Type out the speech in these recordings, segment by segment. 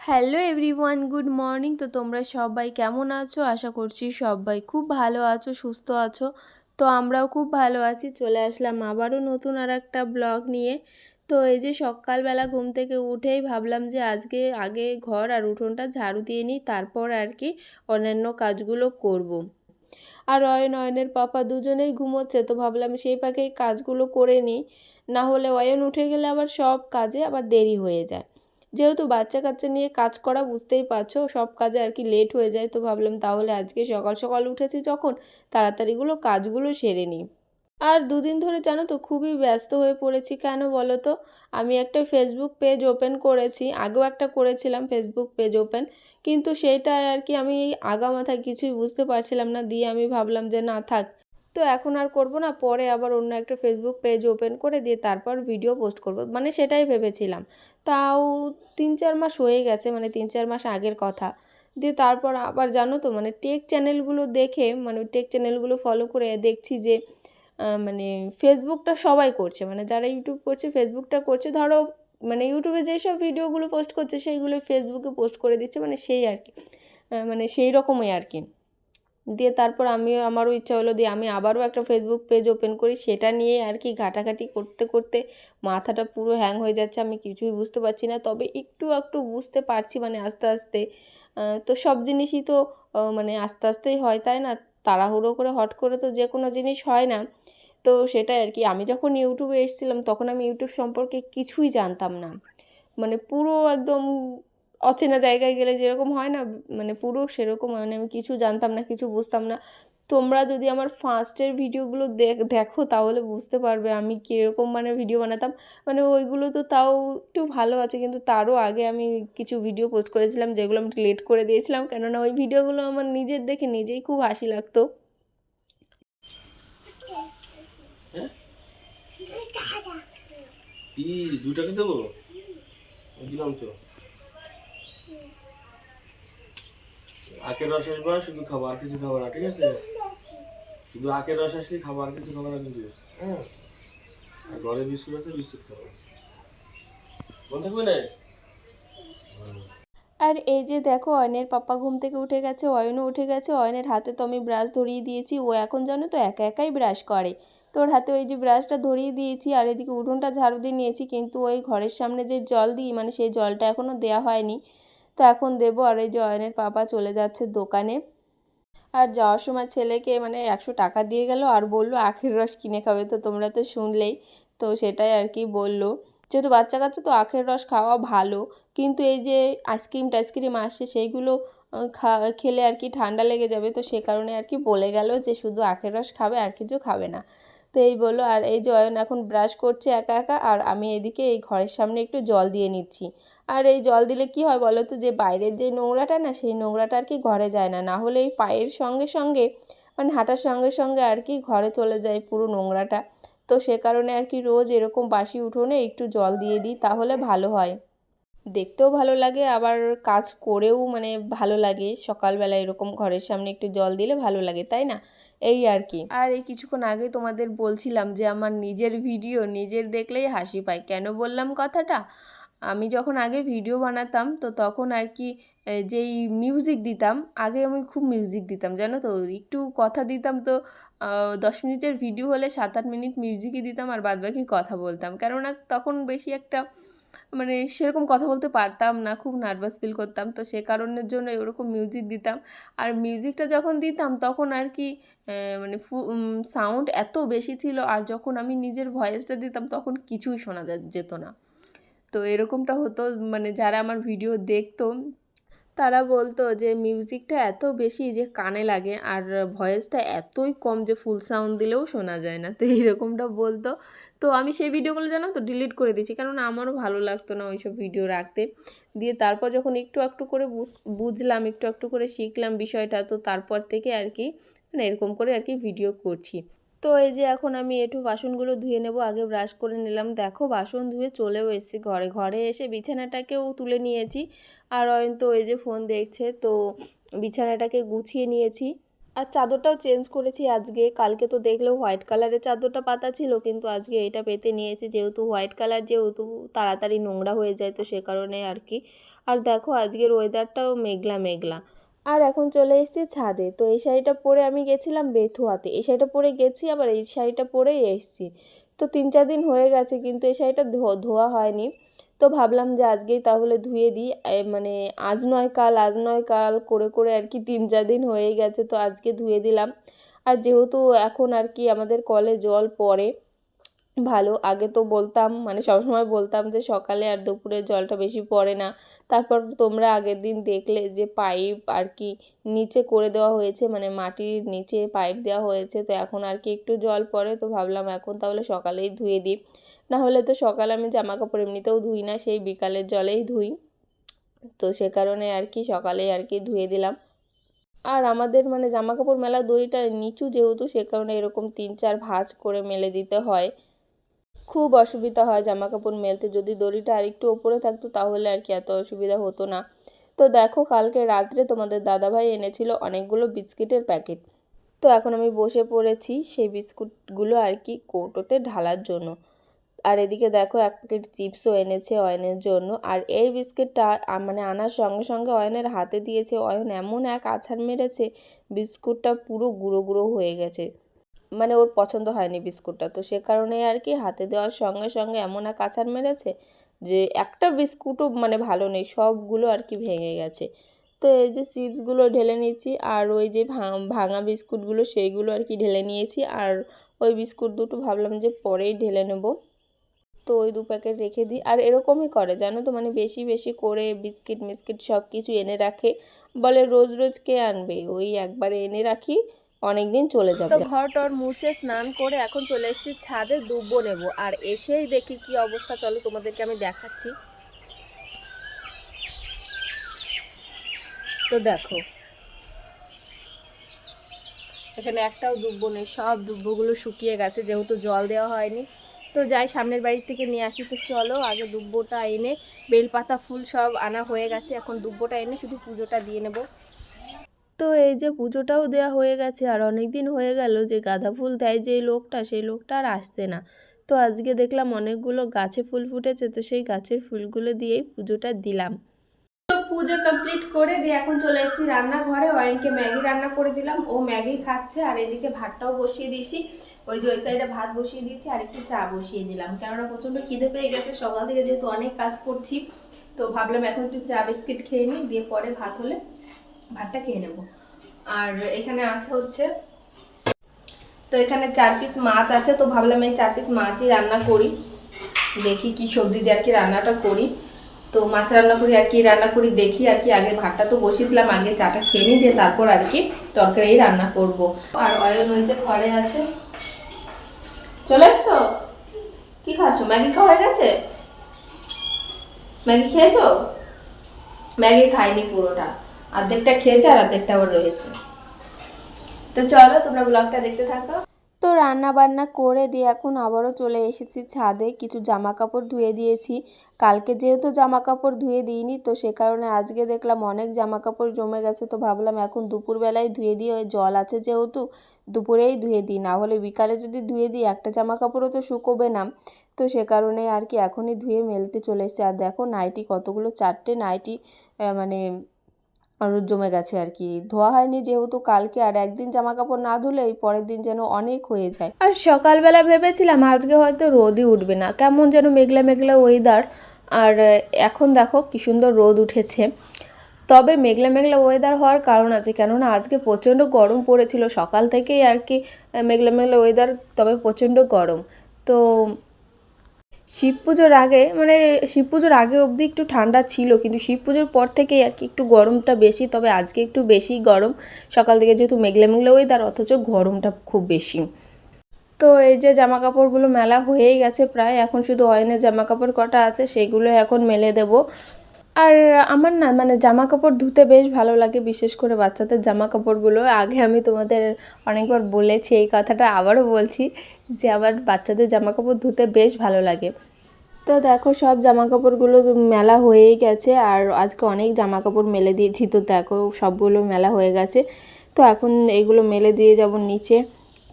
Hello everyone, good morning. তো তোমরা সবাই কেমন আছো? আশা করছি সবাই খুব ভালো আছো, সুস্থ আছো। তো আমরাও খুব ভালো আছি। চলে আসলাম আবারও নতুন আর একটা ব্লগ নিয়ে। তো এই যে সকালবেলা ঘুম থেকে উঠেই ভাবলাম যে আজকে আগে ঘর আর উঠোনটা ঝাড়ু দিয়ে নিই, তারপর আর কি অন্যান্য কাজগুলো করব। আর অয়নের পাপা দুজনেই ঘুমোচ্ছে, তো ভাবলাম সেই পাখেই কাজগুলো করে নিই, না হলে অয়ন উঠে গেলে আবার সব কাজে আবার দেরি হয়ে যায়। যেহেতু বাচ্চা কাচ্চা নিয়ে কাজ করা বুঝতেই পারছো, সব কাজে আর কি লেট হয়ে যায়। তো ভাবলাম তাহলে আজকে সকাল সকাল উঠেছি যখন, তাড়াতাড়িগুলো কাজগুলো সেরে নিই। আর দুদিন ধরে জানো তো খুবই ব্যস্ত হয়ে পড়েছি। কেন বলো তো? আমি একটা ফেসবুক পেজ ওপেন করেছি, আগেও একটা করেছিলাম ফেসবুক পেজ ওপেন, কিন্তু সেইটায় আর কি আমি আগামাথা কিছুই বুঝতে পারছিলাম না, দিয়ে আমি ভাবলাম যে না থাক, তো এখন আর করব না, পরে আবার অন্য একটা ফেসবুক পেজ ওপেন করে দিয়ে তারপর ভিডিও পোস্ট করব, মানে সেটাই ভেবেছিলাম। তাও 3-4 মাস হয়ে গেছে, মানে 3-4 মাস আগের কথা। দিয়ে তারপর আবার জানো তো মানে টেক চ্যানেলগুলো দেখে, মানে টেক চ্যানেলগুলো ফলো করে দেখছি যে মানে ফেসবুকটা সবাই করছে, মানে যারা ইউটিউব করছে ফেসবুকটা করছে। ধরো মানে ইউটিউবে যেসব ভিডিওগুলো পোস্ট করছে সেইগুলো ফেসবুকে পোস্ট করে দিচ্ছে, মানে সেই আর কি, মানে সেই রকমই আর কি। দিয়ে তারপর আমারও ইচ্ছা হলো, দিয়ে আমি আবারও একটা ফেসবুক পেজ ওপেন করি, সেটা নিয়ে আর কি ঘাটাঘাটি করতে করতে মাথাটা পুরো হ্যাং হয়ে যাচ্ছে, আমি কিছুই বুঝতে পারছি না। তবে একটু একটু বুঝতে পারছি, মানে আস্তে আস্তে। তো সব জিনিসই তো মানে আস্তে আস্তেই হয়, তাই না? তাড়াহুড়ো করে হট করে তো যে কোনো জিনিস হয় না। তো সেটাই আর কি। আমি যখন ইউটিউবে এসেছিলাম তখন আমি ইউটিউব সম্পর্কে কিছুই জানতাম না, মানে পুরো একদম অচেনা জায়গায় গেলে যেরকম হয় না, মানে পুরো সেরকম, মানে আমি কিছু জানতাম না, কিছু বুঝতাম না। তোমরা যদি আমার ফার্স্টের ভিডিওগুলো দেখো তাহলে বুঝতে পারবে আমি কীরকম মানে ভিডিও বানাতাম। মানে ওইগুলো তো তাও একটু ভালো আছে, কিন্তু তারও আগে আমি কিছু ভিডিও পোস্ট করেছিলাম যেগুলো আমি ডিলিট করে দিয়েছিলাম, কেননা ওই ভিডিওগুলো আমার নিজের দেখে নিজেই খুব হাসি লাগতো। হ্যাঁ কি দুটাকে দেবো দিলাম তো। আখের রস আসবা, শুধু খাবো, আর কিছু খাবো না, ঠিক আছে? শুধু আখের রস আসলে খাবো, আর কিছু খাবো না কিন্তু। হ্যাঁ, আর ঘরে বিস্কুট আছে, বিস্কুট খাবো। মন থাকবে না? আর এই যে দেখো অয়নের পাপা ঘুম থেকে উঠে গেছে, অয়নও উঠে গেছে। অয়নের হাতে তো আমি ব্রাশ ধরিয়ে দিয়েছি, ও এখন জানো তো একা একাই ব্রাশ করে। তো ওর হাতে ওই যে ব্রাশটা ধরিয়ে দিয়েছি, আর এদিকে উঠোনটা ঝাড়ু দিয়ে নিয়েছি, কিন্তু ওই ঘরের সামনে যে জল দিই, মানে সেই জলটা এখনও দেওয়া হয়নি। তো এখন দেবো। আর এই যে অয়নের পাপা চলে যাচ্ছে দোকানে, আর যাওয়ার সময় ছেলেকে মানে 100 টাকা দিয়ে গেল আর বললো আখের রস কিনে খাবে। তো তোমরা তো শুনলেই, তো সেটাই আর কি বললো। যেহেতু বাচ্চা কাচ্চা তো আখের রস খাওয়া ভালো, কিন্তু এই যে আইসক্রিম টাইসক্রিম আসছে সেইগুলো খেলে আর কি ঠান্ডা লেগে যাবে, তো সে কারণে আর কি বলে গেল যে শুধু আখের রস খাবে, আর কিছু খাবে না। তো এই বললো। আর এই যে অয়ন এখন ব্রাশ করছে একা একা, আর আমি এদিকে এই ঘরের সামনে একটু জল দিয়ে নিচ্ছি। আর এই জল দিলে কি হয় বলো তো, যে বাইরের যে নোংরাটা না, সেই নোংরাটা আর কি ঘরে যায় না, না হলে এই পায়ের সঙ্গে সঙ্গে মানে হাঁটার সঙ্গে সঙ্গে আর কি ঘরে চলে যায় পুরো নোংরাটা। তো সে কারণে আর কি রোজ এরকম বাসি উঠোনে একটু জল দিয়ে দিই, তাহলে ভালো হয়, দেখতেও ভালো লাগে, আবার কাজ করেও মানে ভালো লাগে। সকালবেলা এরকম ঘরের সামনে একটু জল দিলে ভালো লাগে, তাই না? এই আর কি। আর এই কিছুক্ষণ আগে তোমাদের বলছিলাম যে আমার নিজের ভিডিও নিজের দেখলেই হাসি পায়। কেন বললাম কথাটা? আমি যখন আগে ভিডিও বানাতাম তো তখন আর কি যেই মিউজিক দিতাম, আগে আমি খুব মিউজিক দিতাম জানো তো, একটু কথা দিতাম তো 10 মিনিটের ভিডিও হলে 7-8 মিনিট মিউজিকই দিতাম, আর বাদবাকি কথা বলতাম। কেননা তখন বেশি একটা মানে সেরকম কথা বলতে পারতাম না, খুব নার্ভাস ফিল করতাম, তো সে কারণের জন্য ওরকম মিউজিক দিতাম। আর মিউজিকটা যখন দিতাম তখন আর কি মানে সাউন্ড এত বেশি ছিল, আর যখন আমি নিজের ভয়েসটা দিতাম তখন কিছুই শোনা যেত না। তো এরকমটা হতো, মানে যারা আমার ভিডিও দেখতো তারা বলতো যে মিউজিকটা এত বেশি যে কানে লাগে, আর ভয়েসটা এতই কম যে ফুল সাউন্ড দিলেও শোনা যায় না, তো এইরকমটা বলতো। তো আমি সেই ভিডিওগুলো জানো তো ডিলিট করে দিয়েছি, কারণ আমারও ভালো লাগতো না ওইসব ভিডিও রাখতে। দিয়ে তারপর যখন একটু একটু করে বুঝলাম, একটু একটু করে শিখলাম বিষয়টা, তো তারপর থেকে আর কি মানে এরকম করে আর কি ভিডিও করছি। তো এই যে এখন আমি একটু বাসনগুলো ধুয়ে নেব, আগে ব্রাশ করে নিলাম। দেখো বাসন ধুয়ে চলেও এসেছি ঘরে, ঘরে এসে বিছানাটাকেও তুলে নিয়েছি। আর অয়ন তো এই যে ফোন দেখছে, তো বিছানাটাকে গুছিয়ে নিয়েছি। আর চাদরটাও চেঞ্জ করেছি আজকে। কালকে তো দেখলেও হোয়াইট কালারের চাদরটা পাতা ছিল, কিন্তু আজকে এটা পেতে নিয়েছি, যেহেতু হোয়াইট কালার যেহেতু তাড়াতাড়ি নোংরা হয়ে যায়, তো সে কারণে আর কি। আর দেখো আজকের ওয়েদারটাও মেঘলা মেঘলা। আর এখন চলে এসেছি ছাদে। তো এই শাড়িটা পরে আমি গেছিলাম বেথুয়াতে, এই শাড়িটা পরে গেছি, আবার এই শাড়িটা পরেই এসেছি। তো 3-4 দিন হয়ে গেছে, কিন্তু এই শাড়িটা ধোয়া হয়নি। তো ভাবলাম যে আজকেই তাহলে ধুয়ে দিই, মানে আজ নয় কাল, আজ নয় কাল করে করে আর কি 3-4 দিন হয়ে গেছে, তো আজকে ধুয়ে দিলাম। আর যেহেতু এখন আর কি আমাদের কলে জল পড়ে ভালো, আগে তো বলতাম, মানে সবসময় বলতাম যে সকালে আর দুপুরে জলটা বেশি পড়ে না। তারপর তোমরা আগের দিন দেখলে যে পাইপ আর কি নিচে করে দেওয়া হয়েছে, মানে মাটির নিচে পাইপ দেওয়া হয়েছে, তো এখন আর কি একটু জল পড়ে, তো ভাবলাম এখন তাহলে সকালেই ধুয়ে দিই। না হলে তো সকালে আমি জামা কাপড় এমনিতেও ধুই না, সেই বিকালের জলেই ধুই। তো সে কারণে আর কি সকালেই আর কি ধুয়ে দিলাম। আর আমাদের মানে জামা কাপড় মেলার দড়িটা নিচু যেহেতু, সে কারণে এরকম 3-4 ভাঁজ করে মেলে দিতে হয়। খুব অসুবিধা হয় জামা কাপড় মেলতে, যদি দড়িটা আরেকটু ওপরে থাকতো তাহলে আর কি এত অসুবিধা হতো না। তো দেখো কালকে রাত্রে তোমাদের দাদাভাই এনেছিল অনেকগুলো বিস্কিটের প্যাকেট। তো এখন আমি বসে পড়েছি সেই বিস্কুটগুলো আর কি কৌটোতে ঢালার জন্য। আর এদিকে দেখো এক প্যাকেট চিপসও এনেছে অয়নের জন্য। আর এই বিস্কিটটা মানে আনার সঙ্গে সঙ্গে অয়নের হাতে দিয়েছে, অয়ন এমন এক আছাড় মেরেছে, বিস্কুটটা পুরো গুঁড়ো গুঁড়ো হয়ে গেছে, মানে ওর পছন্দ হয়নি বিস্কুটটা, তো সে কারণে আর কি হাতে দেওয়ার সঙ্গে সঙ্গে এমন এক আছাড় মেরেছে যে একটা বিস্কুটও মানে ভালো নেই, সবগুলো আর কি ভেঙে গেছে। তো এই যে চিপসগুলো ঢেলে নিয়েছি, আর ওই যে ভাঙা বিস্কুটগুলো সেইগুলো আর কি ঢেলে নিয়েছি, আর ওই বিস্কুট দুটো ভাবলাম যে পরেই ঢেলে নেব। তো ওই 2 প্যাকেট রেখে দিই। আর এরকমই করে জানো তো, মানে বেশি বেশি করে বিস্কিট মিস্কিট সব কিছু এনে রাখে, বলে রোজ রোজ কে আনবে, ওই একবারে এনে রাখি, অনেক দিন চলে যাবে। তো ঘর টর মুছে স্নান করে এখন চলে এসেছি ছাদে দুব্বো নেব। আর এসেই দেখি কি অবস্থা, চলো তোমাদেরকে আমি দেখাচ্ছি। তো দেখো এখানে একটাও দুব্বো নেই, সব দুব্বোগুলো শুকিয়ে গেছে, যেহেতু জল দেওয়া হয়নি। তো যাই সামনের বাড়ি থেকে নিয়ে আসি। তো চলো আগে দুব্বোটা এনে, বেলপাতা ফুল সব আনা হয়ে গেছে, এখন দুব্বোটা এনে শুধু পুজোটা দিয়ে নেব। তো এই যে পুজোটাও দেওয়া হয়ে গেছে, আর অনেক দিন হয়ে গেল যে গাঁদা ফুল দেয় যে লোকটা, সেই লোকটা আর আসছে না। তো আজকে দেখলাম অনেকগুলো গাছে ফুল ফুটেছে, তো সেই গাছের ফুলগুলো দিয়েই পুজোটা দিলাম। তো পুজো কমপ্লিট করে দিয়ে এখন চলে এসেছি রান্নাঘরে, অয়নকে ম্যাগি রান্না করে দিলাম, ও ম্যাগি খাচ্ছে। আর এদিকে ভাতটাও বসিয়ে দিয়েছি, ওই যে ওই সাইডে ভাত বসিয়ে দিয়েছি, আর একটু চা বসিয়ে দিলাম, কেননা প্রচণ্ড খিদে পেয়ে গেছে সকাল থেকে, যেহেতু অনেক কাজ করছি। তো ভাবলাম এখন একটু চা বিস্কিট খেয়ে নিই, দিয়ে পরে ভাত হলে ভাতটা খেয়ে নেব। আর এখানে আছে হচ্ছে, তো এখানে 4 পিস মাছ আছে, তো ভাবলাম এই 4 পিস মাছই রান্না করি, দেখি কি সবজি দিয়ে আর কি রান্নাটা করি। তো মাছ রান্না করি আর কি রান্না করি দেখি আর কি, আগে ভাতটা তো বসিয়ে দিলাম, আগে চাটা খেয়ে নিই, দিয়ে তারপর আর কি তরকারি রান্না করব। আর অয়ন ওই যে ঘরে আছে। চলে এসছো? কি খাচ্ছ? ম্যাগি খাওয়া হয়ে গেছে? ম্যাগি খেয়েছো? ম্যাগি খাইনি পুরোটা, অর্ধেকটা খেয়েছে আর অর্ধেকটা আবার রয়েছে। তো চলো তোমরা ব্লগটা দেখতে থাকো। তো রান্না বান্না করে দিয়ে এখন আবারও চলে এসেছি ছাদে, কিছু জামা কাপড় ধুয়ে দিয়েছি। কালকে যেহেতু জামা কাপড় ধুয়ে দিইনি, তো সে কারণে আজকে দেখলাম অনেক জামা কাপড় জমে গেছে, তো ভাবলাম এখন দুপুরবেলায় ধুয়ে দিই, ওই জল আছে যেহেতু দুপুরেই ধুয়ে দিই, না হলে বিকালে যদি ধুয়ে দিই একটা জামা কাপড়ও তো শুকোবে না। তো সে কারণে আর কি এখনই ধুয়ে মেলতে চলে এসেছি। আর দেখো নাইটি কতগুলো, 4টে নাইটি মানে আর জমে গেছে আর কি, ধোয়া হয়নি যেহেতু কালকে, আর একদিন জামা কাপড় না ধুলেই পরের দিন যেন অনেক হয়ে যায়। আর সকালবেলা ভেবেছিলাম আজকে হয়তো রোদই উঠবে না, কেমন যেন মেঘলা মেঘলা ওয়েদার। আর এখন দেখো কি সুন্দর রোদ উঠেছে। তবে মেঘলা মেঘলা ওয়েদার হওয়ার কারণ আছে, কেননা আজকে প্রচণ্ড গরম পড়েছিল সকাল থেকেই আর কি, মেঘলা মেঘলা ওয়েদার, তবে প্রচণ্ড গরম। তো শিব পুজোর আগে, মানে শিব পুজোর আগে অবধি একটু ঠান্ডা ছিল, কিন্তু শিব পুজোর পর থেকেই আর কি একটু গরমটা বেশি, তবে আজকে একটু বেশি গরম সকাল থেকে, যেহেতু মেঘলা মেঘলা ওয়েদার, অথচ গরমটা খুব বেশি। তো এই যে জামা কাপড়গুলো মেলা হয়েই গেছে প্রায়, এখন শুধু অয়নের জামা কাপড় কটা আছে সেগুলো এখন মেলে দেব। আর আমার না মানে জামা কাপড় ধুতে বেশ ভালো লাগে, বিশেষ করে বাচ্চাদের জামা কাপড়গুলো। আগে আমি তোমাদের অনেকবার বলেছি এই কথাটা, আবারও বলছি যে আমার বাচ্চাদের জামা কাপড় ধুতে বেশ ভালো লাগে। তো দেখো সব জামা কাপড়গুলো মেলা হয়েই গেছে, আর আজকে অনেক জামা কাপড় মেলে দিয়েছি, তো দেখো সবগুলো মেলা হয়ে গেছে। তো এখন এগুলো মেলে দিয়ে যাব নিচে।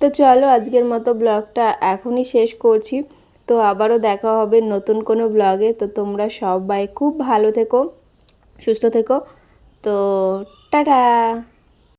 তো চলো আজকের মতো ব্লগটা এখনই শেষ করছি। তো আবারও দেখা হবে নতুন কোনো ব্লগে। তো তোমরা সবাই খুব ভালো থেকো, সুস্থ থেকো। তো টাটা।